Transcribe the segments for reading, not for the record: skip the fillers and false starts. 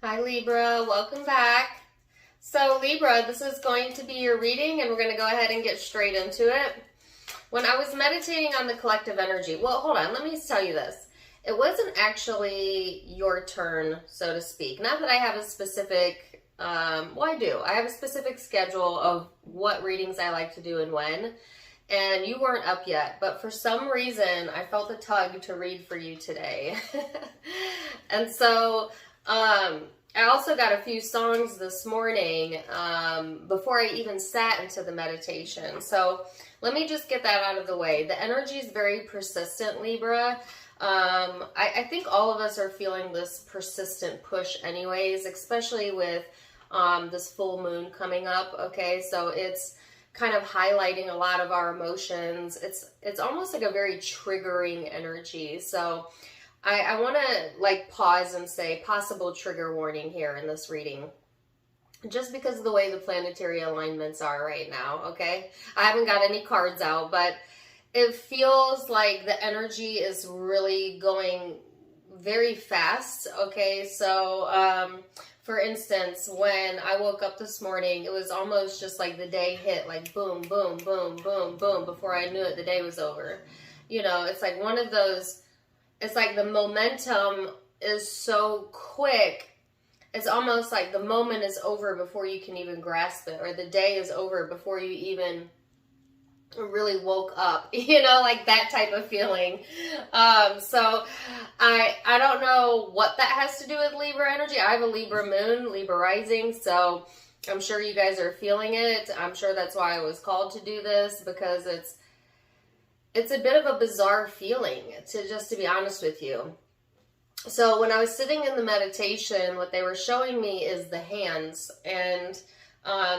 Hi Libra, welcome back. So Libra, this is going to be your reading and we're going to go ahead and get straight into it. When I was meditating on the collective energy, well, hold on, let me tell you this. It wasn't actually your turn, so to speak. Not that I have a specific, well, I do. I have a specific schedule of what readings I like to do and when. And you weren't up yet, but for some reason, I felt a tug to read for you today. And so, I also got a few songs this morning before I even sat into the meditation. So let me just get that out of the way. The energy is very persistent, Libra. I think all of us are feeling this persistent push anyways, especially with this full moon coming up, okay? So it's kind of highlighting a lot of our emotions. It's almost like a very triggering energy. So I want to pause and say possible trigger warning here in this reading. Just because of the way the planetary alignments are right now, okay? I haven't got any cards out, but it feels like the energy is really going very fast, okay? So, for instance, when I woke up this morning, it was almost just like the day hit, like boom, boom, boom, boom, boom. Before I knew it, the day was over. You know, it's like one of those, it's like the momentum is so quick. It's almost like the moment is over before you can even grasp it, or the day is over before you even really woke up, you know, like that type of feeling. So I don't know what that has to do with Libra energy. I have a Libra moon, Libra rising, so I'm sure you guys are feeling it. I'm sure that's why I was called to do this, because it's a bit of a bizarre feeling, to be honest with you. So when I was sitting in the meditation, what they were showing me is the hands, and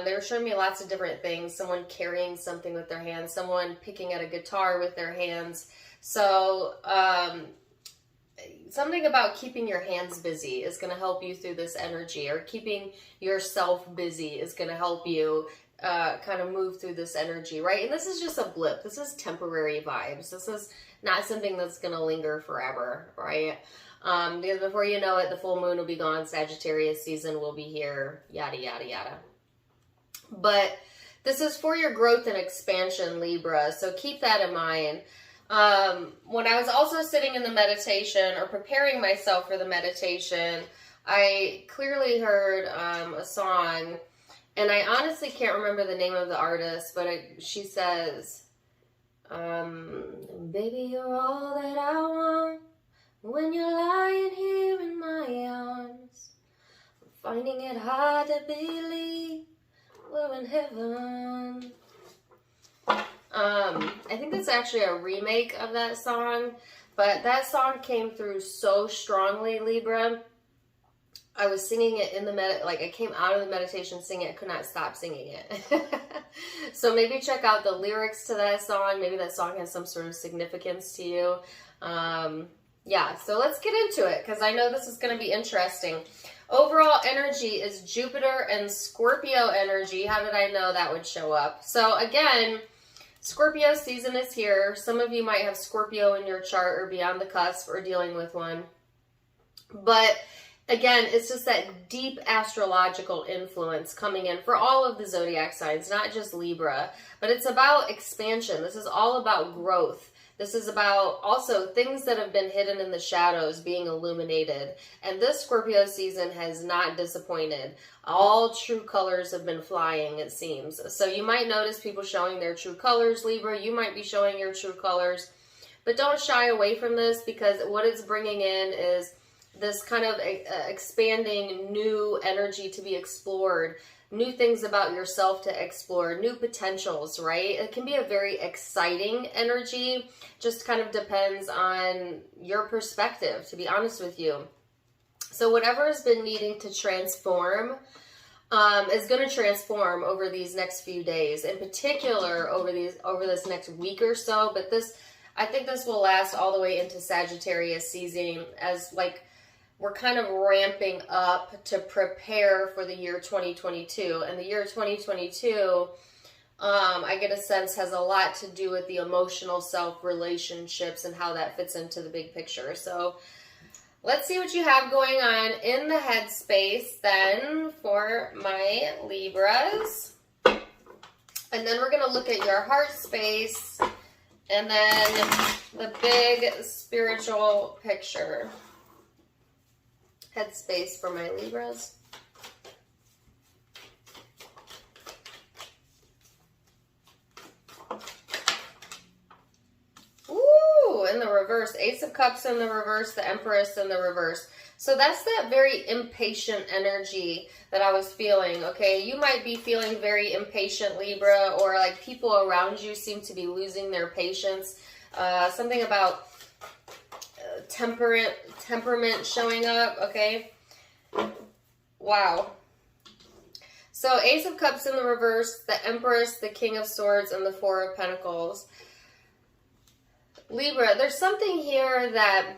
they were showing me lots of different things. Someone carrying something with their hands, someone picking at a guitar with their hands. So something about keeping your hands busy is going to help you through this energy, or keeping yourself busy is going to help you kind of move through this energy, right? And this is just a blip. This is temporary vibes. This is not something that's going to linger forever, right? Because before you know it, the full moon will be gone, Sagittarius season will be here, yada, yada, yada. But this is for your growth and expansion, Libra, so keep that in mind. When I was also sitting in the meditation, or preparing myself for the meditation, I clearly heard a song, and I honestly can't remember the name of the artist, but she says, baby, you're all that I want when you're lying here in my arms. I'm finding it hard to believe we're in heaven. I think that's actually a remake of that song, but that song came through so strongly, Libra. I was singing it in the I came out of the meditation singing it, could not stop singing it. So maybe check out the lyrics to that song. Maybe that song has some sort of significance to you. Yeah, so let's get into it, because I know this is going to be interesting. Overall energy is Jupiter and Scorpio energy. How did I know that would show up? So again, Scorpio season is here. Some of you might have Scorpio in your chart, or be on the cusp, or dealing with one. But again, it's just that deep astrological influence coming in for all of the zodiac signs, not just Libra. But it's about expansion. This is all about growth. This is about also things that have been hidden in the shadows being illuminated. And this Scorpio season has not disappointed. All true colors have been flying, it seems. So you might notice people showing their true colors, Libra. You might be showing your true colors. But don't shy away from this, because what it's bringing in is this kind of expanding new energy to be explored. New things about yourself to explore, new potentials, right? It can be a very exciting energy, just kind of depends on your perspective, to be honest with you. So whatever has been needing to transform is going to transform over these next few days, in particular over this next week or so. But I think this will last all the way into Sagittarius season, as we're kind of ramping up to prepare for the year 2022. And the year 2022, I get a sense, has a lot to do with the emotional self, relationships, and how that fits into the big picture. So let's see what you have going on in the headspace then for my Libras. And then we're going to look at your heart space and then the big spiritual picture. Headspace for my Libras. Ooh, in the reverse. Ace of Cups in the reverse, the Empress in the reverse. So that's that very impatient energy that I was feeling, okay? You might be feeling very impatient, Libra, or like people around you seem to be losing their patience. Something about temperament showing up, okay? Wow. So Ace of Cups in the reverse, the Empress, the King of Swords, and the Four of Pentacles. Libra, there's something here that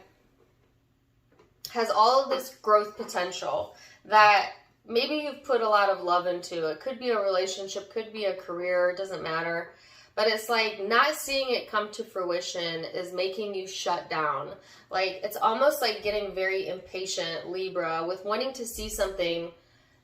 has all of this growth potential that maybe you've put a lot of love into. It could be a relationship, could be a career, it doesn't matter. But it's like not seeing it come to fruition is making you shut down. Like it's almost like getting very impatient, Libra, with wanting to see something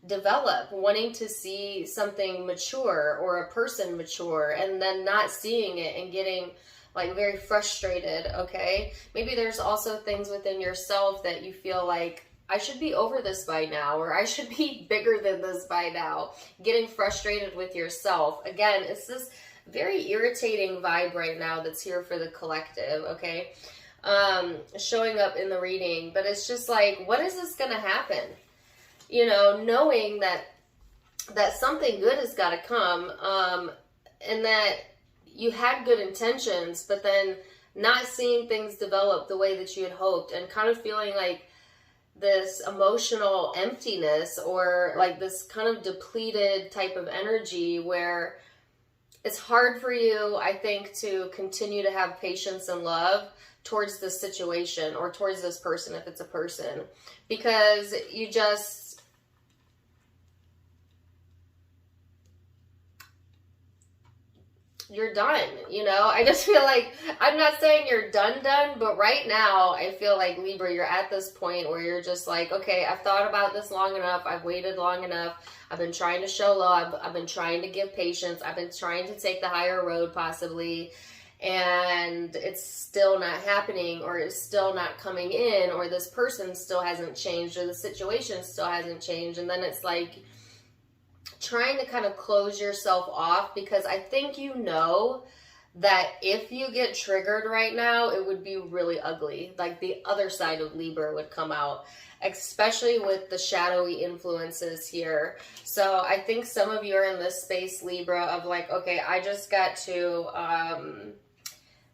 develop, wanting to see something mature or a person mature, and then not seeing it and getting like very frustrated, okay? Maybe there's also things within yourself that you feel like, I should be over this by now, or I should be bigger than this by now. Getting frustrated with yourself. Again, it's this very irritating vibe right now that's here for the collective, okay? Showing up in the reading, but it's just like, when is this gonna happen? You know, knowing that something good has got to come, and that you had good intentions, but then not seeing things develop the way that you had hoped, and kind of feeling like this emotional emptiness, or like this kind of depleted type of energy where it's hard for you, I think, to continue to have patience and love towards this situation or towards this person, if it's a person, because you're done, you know? I just feel like, I'm not saying you're done, but right now, I feel like, Libra, you're at this point where you're just like, okay, I've thought about this long enough, I've waited long enough, I've been trying to show love, I've been trying to give patience, I've been trying to take the higher road, possibly, and it's still not happening, or it's still not coming in, or this person still hasn't changed, or the situation still hasn't changed, and then it's like, trying to kind of close yourself off, because I think you know that if you get triggered right now, it would be really ugly. Like the other side of Libra would come out, especially with the shadowy influences here. So I think some of you are in this space, Libra, of like, okay, I just got to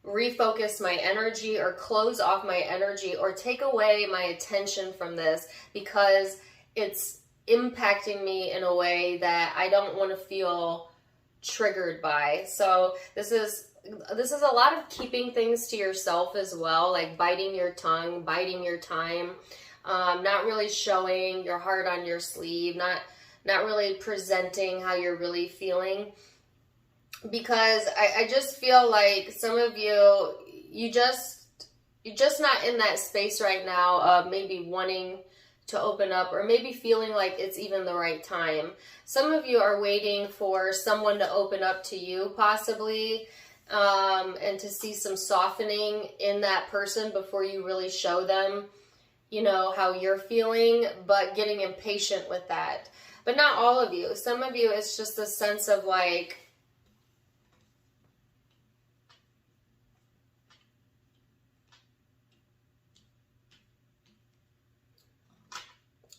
refocus my energy, or close off my energy, or take away my attention from this, because it's impacting me in a way that I don't want to feel triggered by. So this is a lot of keeping things to yourself as well, like biting your tongue, biding your time, not really showing your heart on your sleeve, not really presenting how you're really feeling, because I just feel like some of you're just not in that space right now of maybe wanting to open up, or maybe feeling like it's even the right time. Some of you are waiting for someone to open up to you, possibly, and to see some softening in that person before you really show them, you know, how you're feeling, but getting impatient with that. But not all of you. Some of you, it's just a sense of like,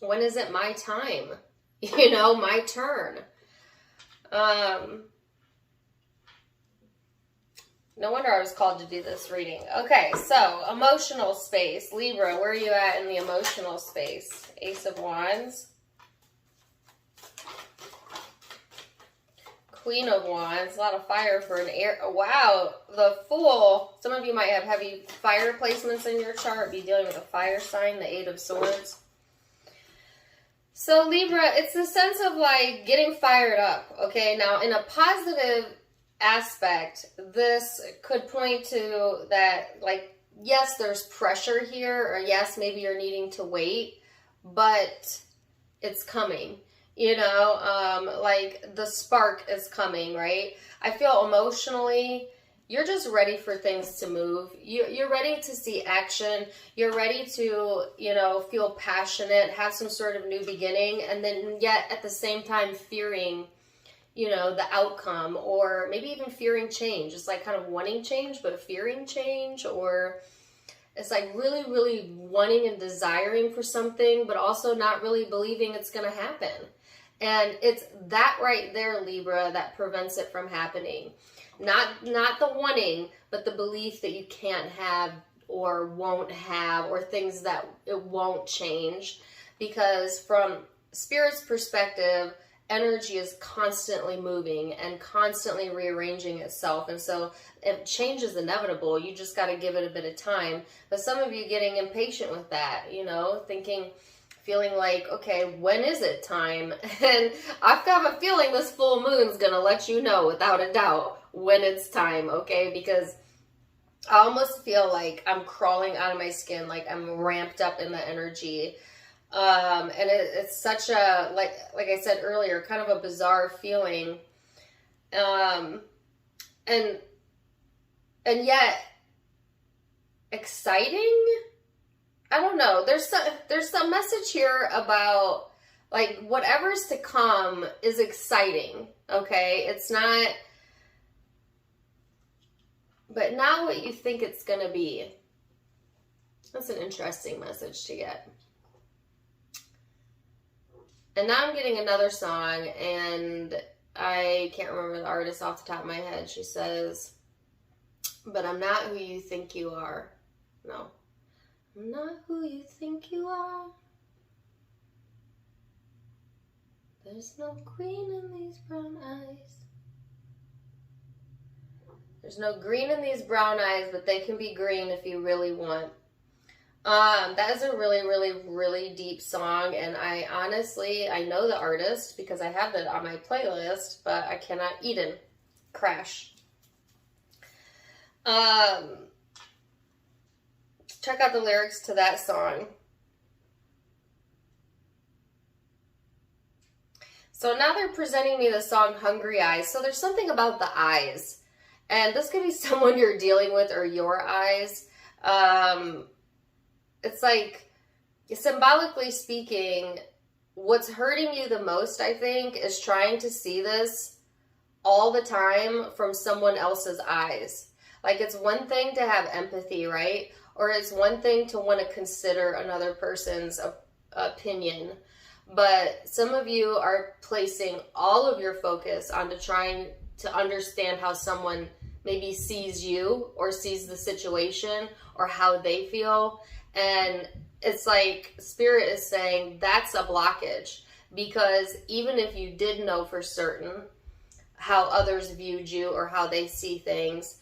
when is it my time? You know, my turn. No wonder I was called to do this reading. Okay, so emotional space. Libra, where are you at in the emotional space? Ace of Wands. Queen of Wands. A lot of fire for an air. Oh, wow, the Fool. Some of you might have heavy fire placements in your chart. Be dealing with a fire sign, the Eight of Swords. So Libra, it's the sense of like getting fired up, okay? Now, in a positive aspect, this could point to that, like, yes, there's pressure here, or yes, maybe you're needing to wait, but it's coming. You know, like the spark is coming, right? I feel emotionally, you're just ready for things to move. You're ready to see action. You're ready to, you know, feel passionate, have some sort of new beginning, and then yet at the same time fearing, you know, the outcome, or maybe even fearing change. It's like kind of wanting change, but fearing change, or it's like really, really wanting and desiring for something, but also not really believing it's going to happen. And it's that right there, Libra, that prevents it from happening. Not the wanting, but the belief that you can't have or won't have, or things that it won't change. Because from Spirit's perspective, energy is constantly moving and constantly rearranging itself. And so if change is inevitable, you just got to give it a bit of time. But some of you getting impatient with that, you know, feeling like, okay, when is it time? And I've got a feeling this full moon's going to let you know without a doubt when it's time, okay? Because I almost feel like I'm crawling out of my skin, like I'm ramped up in the energy. And it's such a, like I said earlier, kind of a bizarre feeling. And yet exciting. I don't know. There's some message here about like whatever's to come is exciting. Okay. It's not, but not what you think it's going to be. That's an interesting message to get. And now I'm getting another song, and I can't remember the artist off the top of my head. She says, but I'm not who you think you are. No. I'm not who you think you are. There's no green in these brown eyes. There's no green in these brown eyes, but they can be green if you really want. That is a really, really, really deep song, and I know the artist because I have that on my playlist, but I cannot Eden crash. Check out the lyrics to that song. So now they're presenting me the song Hungry Eyes. So there's something about the eyes, and this could be someone you're dealing with or your eyes. It's like, symbolically speaking, what's hurting you the most, I think, is trying to see this all the time from someone else's eyes. Like, it's one thing to have empathy, right? Or it's one thing to want to consider another person's opinion. But some of you are placing all of your focus onto trying to understand how someone maybe sees you or sees the situation or how they feel. And it's like Spirit is saying that's a blockage, because even if you did know for certain how others viewed you or how they see things,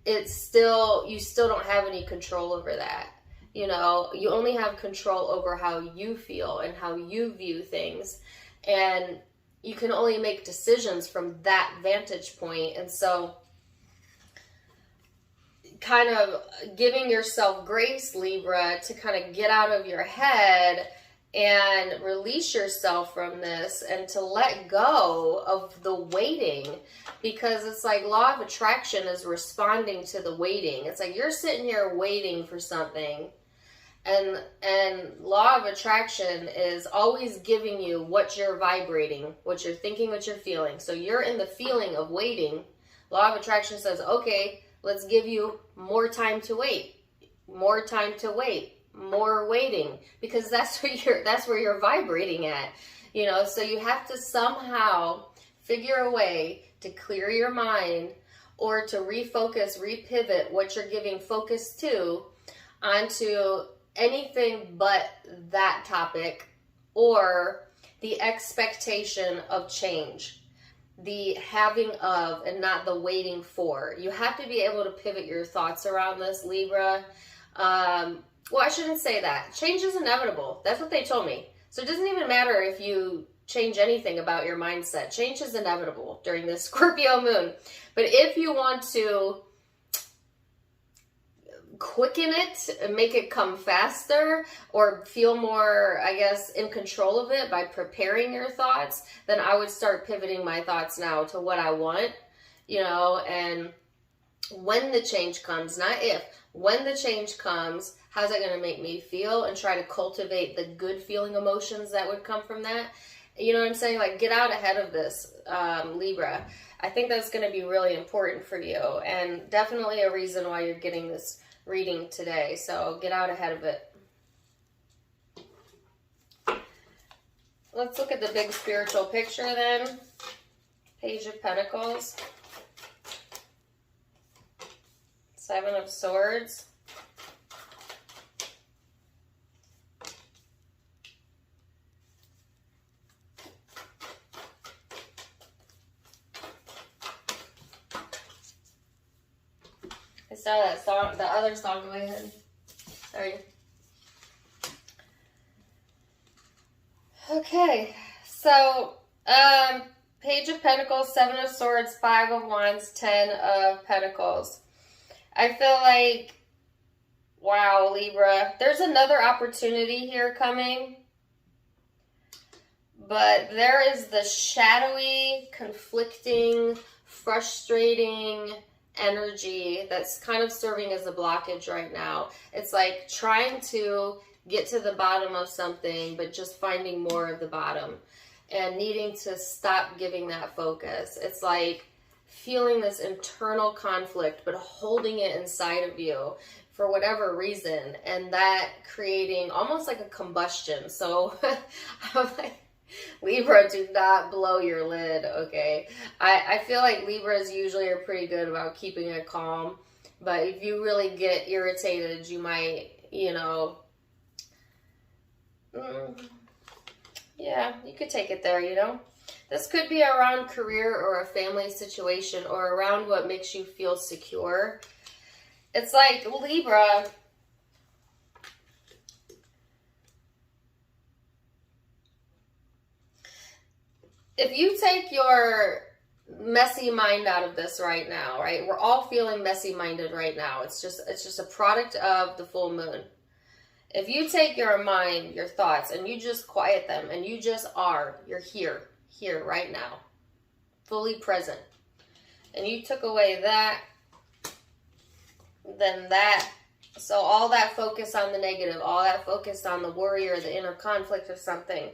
you still don't have any control over that. You know, you only have control over how you feel and how you view things. And you can only make decisions from that vantage point. And so kind of giving yourself grace, Libra, to kind of get out of your head and release yourself from this and to let go of the waiting, because it's like law of attraction is responding to the waiting. It's like you're sitting here waiting for something, and law of attraction is always giving you what you're vibrating, what you're thinking, what you're feeling. So you're in the feeling of waiting. Law of attraction says, okay, let's give you more time to wait, more time to wait, more waiting, because that's where you're vibrating at, you know. So you have to somehow figure a way to clear your mind, or to refocus, repivot what you're giving focus to onto anything but that topic, or the expectation of change, the having of and not the waiting for. You have to be able to pivot your thoughts around this, Libra. Well, I shouldn't say that. Change is inevitable. That's what they told me. So it doesn't even matter if you change anything about your mindset. Change is inevitable during this Scorpio moon. But if you want to quicken it and make it come faster, or feel more, I guess, in control of it by preparing your thoughts, then I would start pivoting my thoughts now to what I want, you know, and when the change comes, not if, when the change comes, how's that going to make me feel, and try to cultivate the good feeling emotions that would come from that. You know what I'm saying? Like, get out ahead of this, Libra. I think that's going to be really important for you, and definitely a reason why you're getting this reading today. So get out ahead of it. Let's look at the big spiritual picture then. Page of Pentacles. Seven of Swords. I saw that song, the other song in my head. Sorry. Okay, so Page of Pentacles, Seven of Swords, Five of Wands, Ten of Pentacles. I feel like, wow, Libra, there's another opportunity here coming, but there is the shadowy, conflicting, frustrating energy that's kind of serving as a blockage right now. It's like trying to get to the bottom of something, but just finding more of the bottom and needing to stop giving that focus. It's like feeling this internal conflict, but holding it inside of you for whatever reason, and that creating almost like a combustion. So I'm like, Libra, do not blow your lid, okay? I feel like Libras usually are pretty good about keeping it calm, but if you really get irritated, you might, you know, yeah, you could take it there, you know? This could be around career or a family situation, or around what makes you feel secure. It's like, Libra, if you take your messy mind out of this right now, right? We're all feeling messy-minded right now. It's just a product of the full moon. If you take your mind, your thoughts, and you just quiet them, and you just are, you're here right now, fully present, and you took away that, then that, so all that focus on the negative, all that focus on the worry or the inner conflict of something,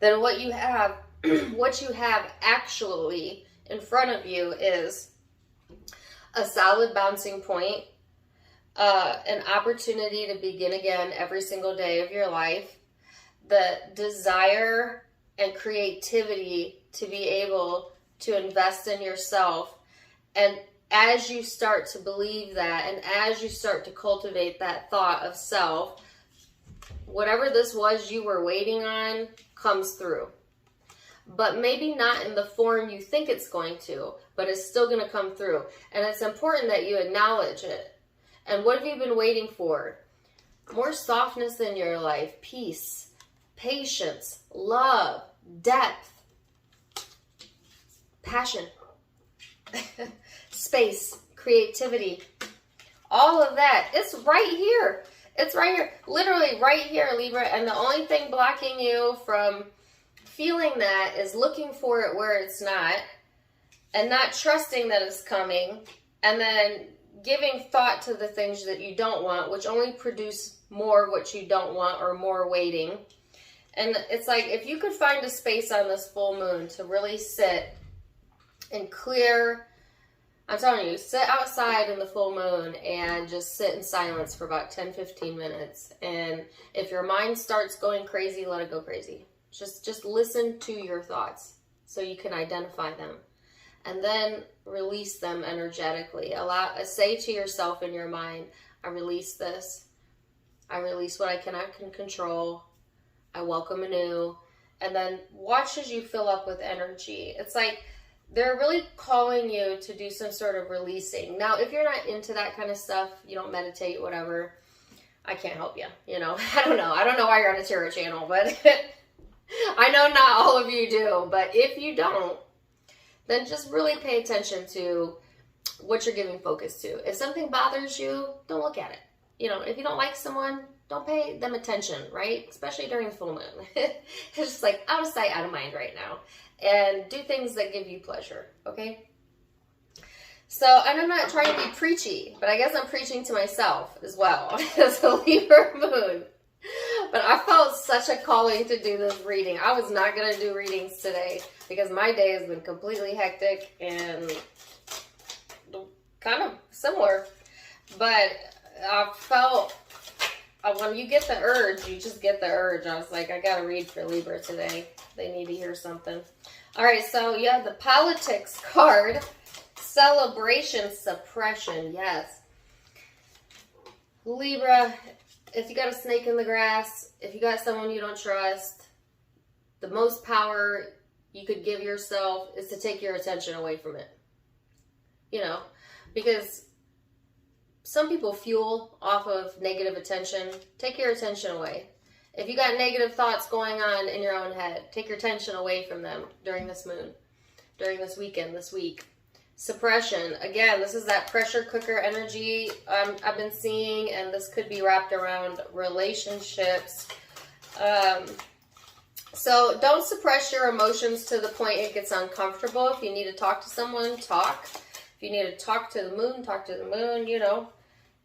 then what you have, what you have actually in front of you is a solid bouncing point, an opportunity to begin again every single day of your life, the desire and creativity to be able to invest in yourself. And as you start to believe that, and as you start to cultivate that thought of self, whatever this was you were waiting on comes through. But maybe not in the form you think it's going to, but it's still going to come through. And it's important that you acknowledge it. And what have you been waiting for? More softness in your life, peace, patience, love, depth, passion, space, creativity, all of that. It's right here. It's right here. Literally right here, Libra. And the only thing blocking you from feeling that is looking for it where it's not, and not trusting that it's coming, and then giving thought to the things that you don't want, which only produce more of what you don't want, or more waiting. And it's like, if you could find a space on this full moon to really sit and clear, I'm telling you, sit outside in the full moon and just sit in silence for about 10-15 minutes. And if your mind starts going crazy, let it go crazy. Just listen to your thoughts so you can identify them, and then release them energetically. Say to yourself in your mind, I release this. I release what I cannot control. I welcome anew. And then watch as you fill up with energy. It's like they're really calling you to do some sort of releasing. Now, if you're not into that kind of stuff, you don't meditate, whatever, I can't help you. You know, I don't know. I don't know why you're on a tarot channel, but I know not all of you do. But if you don't, then just really pay attention to what you're giving focus to. If something bothers you, don't look at it. You know, if you don't like someone, don't pay them attention, right? Especially during full moon. It's just like out of sight, out of mind right now. And do things that give you pleasure, okay? So, and I'm not trying to be preachy, but I guess I'm preaching to myself as well. It's a Libra moon. But I felt such a calling to do this reading. I was not going to do readings today because my day has been completely hectic and kind of similar. But I felt, when you get the urge, you just get the urge. I was like, I got to read for Libra today. They need to hear something. All right, so you have the politics card. Celebration, suppression, yes. Libra, if you got a snake in the grass, if you got someone you don't trust, the most power you could give yourself is to take your attention away from it. You know, because some people fuel off of negative attention. Take your attention away. If you got negative thoughts going on in your own head, take your attention away from them during this moon, during this weekend, this week. Suppression, again, this is that pressure cooker energy I've been seeing, and this could be wrapped around relationships. So don't suppress your emotions to the point it gets uncomfortable. If you need to talk to someone, talk. If you need to talk to the moon, talk to the moon, you know.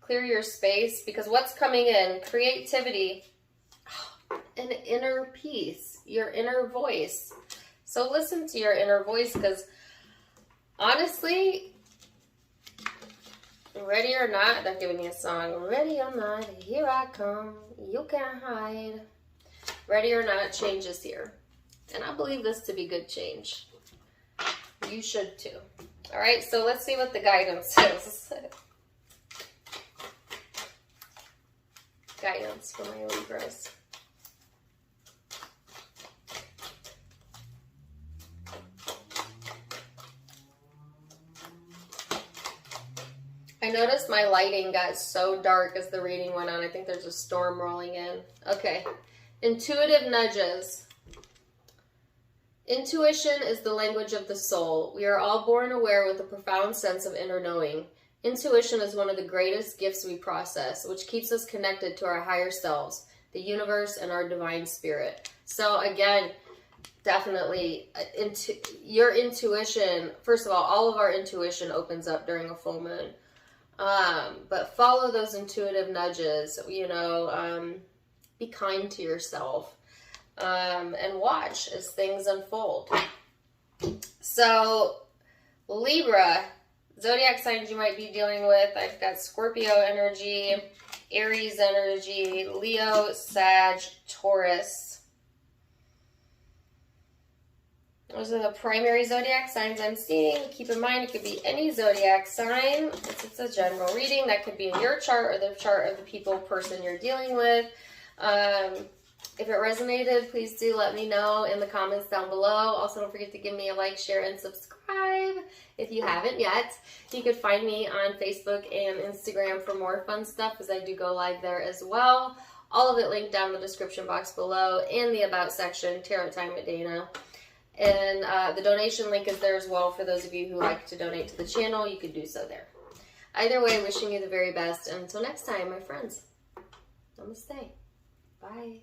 Clear your space, because what's coming in? Creativity, an inner peace, your inner voice. So listen to your inner voice, because honestly, ready or not, they're giving me a song. Ready or not, here I come. You can't hide. Ready or not, change is here. And I believe this to be good change. You should too. All right, so let's see what the guidance is. Guidance for my Libras. I noticed my lighting got so dark as the reading went on. I think there's a storm rolling in. Okay. Intuitive nudges. Intuition is the language of the soul. We are all born aware with a profound sense of inner knowing. Intuition is one of the greatest gifts we possess, which keeps us connected to our higher selves, the universe, and our divine spirit. So again, definitely, your intuition, first of all of our intuition opens up during a full moon. But follow those intuitive nudges, you know, be kind to yourself, and watch as things unfold. So, Libra, zodiac signs you might be dealing with, I've got Scorpio energy, Aries energy, Leo, Sag, Taurus. Those are the primary zodiac signs I'm seeing. Keep in mind, it could be any zodiac sign. It's a general reading. That could be in your chart or the chart of the person you're dealing with. If it resonated, please do let me know in the comments down below. Also, don't forget to give me a like, share, and subscribe if you haven't yet. You could find me on Facebook and Instagram for more fun stuff, as I do go live there as well. All of it linked down in the description box below in the About section, Tarot Time with Dana. And the donation link is there as well for those of you who like to donate to the channel. You could do so there. Either way, wishing you the very best. And until next time, my friends, namaste. Bye.